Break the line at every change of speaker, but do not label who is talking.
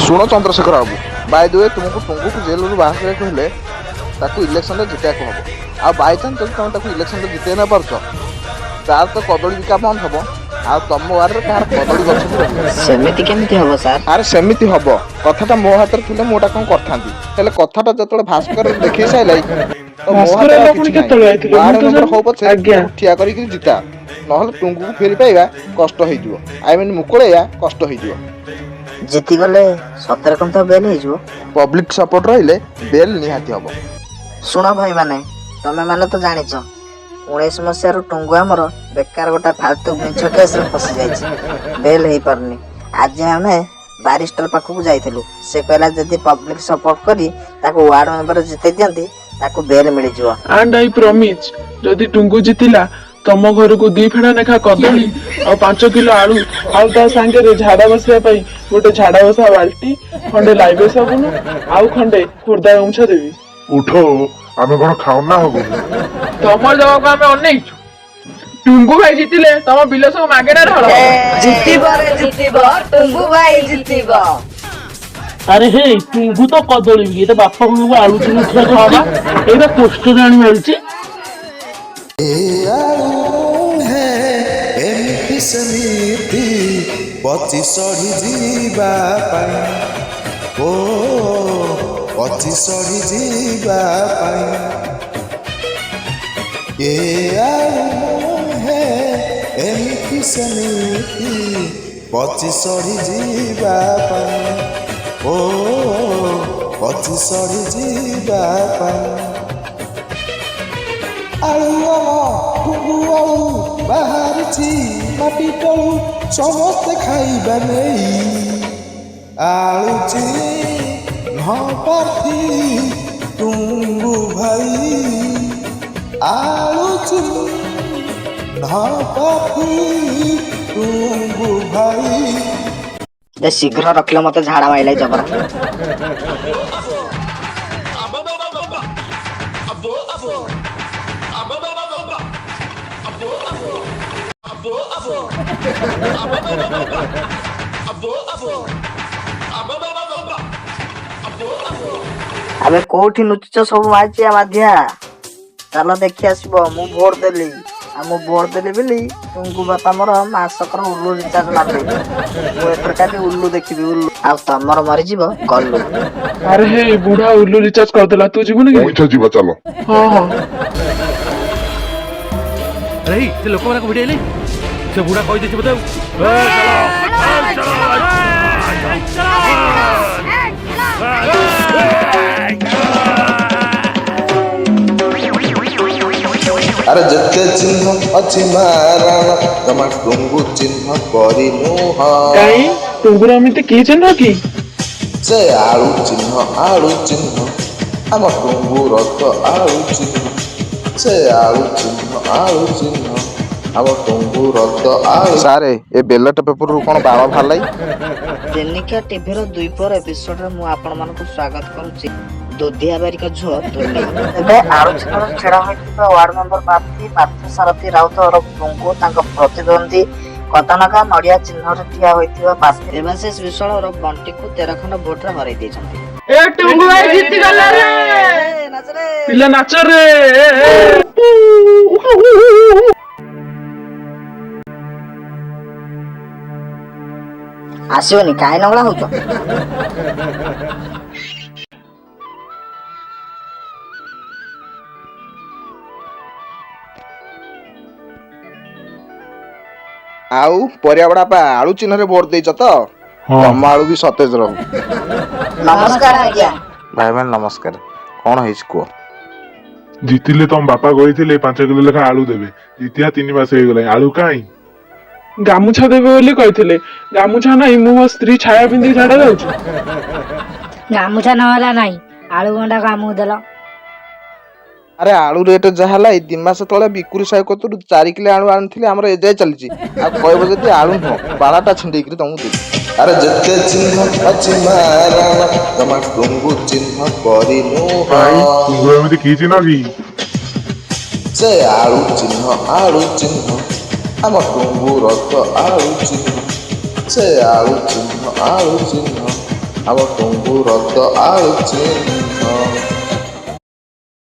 शुण Chandrashekhar babu by the way तुमको टुंगु को जेल बाहर करते इलेक्शन जितने हम आ बाई चान्स जब तुम इलेक्शन जिते ना पार्छ तार तो कदली बिका बंद हम आ तुम वार्ड कहार कदली गछ
सेमिति केमिति हबो सर?
अरे सेमिति हम कथाटा मो हाथ में मोटा कौन कर कथाटा जो भास्कर देखे सारे तो मो हाथ वार्ड मेंबर हो पछे ठिया करिक जिता ना टुंगु को फेरी पाइबा कष्ट हो आई मीन मुकुलैया कष्ट हो
जीती गले सतर कम तो बेल हो
पब्लिक सपोर्ट रहिले बेल निहाती हम।
शुण भाई माने तमे माने तो जानिच 19 मसीह टुंगु आमर बेकार गोटा फालतू मिछ केस फसी जाइछि बेल हेई परनी। आज हमें बारिस्टर पाखु जाइथिलु से कहला जदी पब्लिक सपोर्ट करी ताको वार्ड मेंबर जिते दियंती ताको बेल मिल जिवो।
एंड आई प्रॉमिस जदी टुंगु जितिला तम घर को 2 फेड़ा लेखा कदली और 5 किलो आलू आउ ता संगे झाड़ा बसिया पई गोटे झाड़ा बसा बाल्टी खंडे लाइबे साबुन आउ खंडे खुर्दा उंछा देवी।
उठो आमे कोन खाऊ ना हो
तम जगह को आमे अनेक टुंगु भाई जितिले तम बिल सब मागेना रहल
जितिबो टुंगु भाई जितिबो।
अरे हे टुंगु तो कदली ये तो बापा को आलू चुन खावा एटा पोस्टर जानि मिलची
समिति पची सढ़ी जीवा ओ पची सढ़ी जीवा है एमपी समिति पची सढ़ी जीवा ओ पची सढ़ी जीवा बाहरी माटी तलू समस्ते खाइबा नहीं आलुची प्रार्थी टुंगु भाई आलुची प्रार्थी टुंगु भाई।
शीघ्र रखिल मत झाड़ा माइल जबरा अबे कोठी नुचछ सब माइचिया माध्या चलो देखि आसीबो मु वोट देली आ मु वोट देली बिली तुमको बापा मोर मासकर उल्लू रिचार्ज मार दे मु एपर काली उल्लू देखिबी उल्लू आ तमर मरि जीवो गल्लू।
अरे हे बुढ़ा उल्लू रिचार्ज कर देला तू जीवन के
ओइठा जीवा चलो।
हां हां
अरे से लोक माने को भिडे ले से बुढ़ा कहि देछि बताऊ चलो
अरे जते चिन्ह अछि माराना तमा टुंगु चिन्ह परिनु ह
काई टुंगुर अमिते की चिन्ह की
से आलू चिन्ह हम टुंगु रत आलू चिन्ह से आलू चिन्ह हम टुंगु रत आलू।
सारे ए बेलट पेपर रु कोन बाबा भालाई
दैनिका टीवी रो 2 पर एपिसोड रे मु आपण मान को स्वागत करूची दोधिया बारी का झो दोली एबे आलोचना छेड़ा होइतिबा वार्ड मेंबर प्रार्थी पार्थ सारथी राउत और टुंगु तांको प्रतिद्वंदी कतनका नडिया चिन्ह रे ठिया होइतिबा पास एवंसेस विशाल और बंटी को 13 खंड वोट रे हराई देछंती।
ए टुंगु भाई जीति गला रे
नाच रे
पिला नाच रे
आसियोनी काय नगला होतो
आउ परिया बड़ा पा आलू चिन्ह रे वोट देछ तो तम आलू भी सतेज रहू।
नमस्कार आज्ञा
भाई बहन नमस्कार कौन है को
जीतिले तम बापा कहिथिले 5 किलो लेखा आलू देबे जीतिया 3 मास हे गेलै आलू काई
गामुछा देबे बोली कहिथिले गामुछा नाही मु स्त्री छाया बिंदी झाडा जाउछ
गामुछा न होला नाही आलू गंडा गामु देला।
अरे आलू रेट जहाला 2 मास तळे बिकुरी साय कतु 4 किलो आलू आनथिले हमर एजाय चलची आ कहबो जदी आलू न बालाटा छिंडी करी तमु दे।
अरे जते चिन्ह अछि माराना तमा टुंगु चिन्ह परिनु
भाई टुंगु एमिति की चिन्ह की
से आलू चिन्ह हम टुंगु रत आलू चिन्ह से आलू चिन्ह ଆମ ଟୁଙ୍ଗୁର ତ ଆଳୁ ଚିହ୍ନ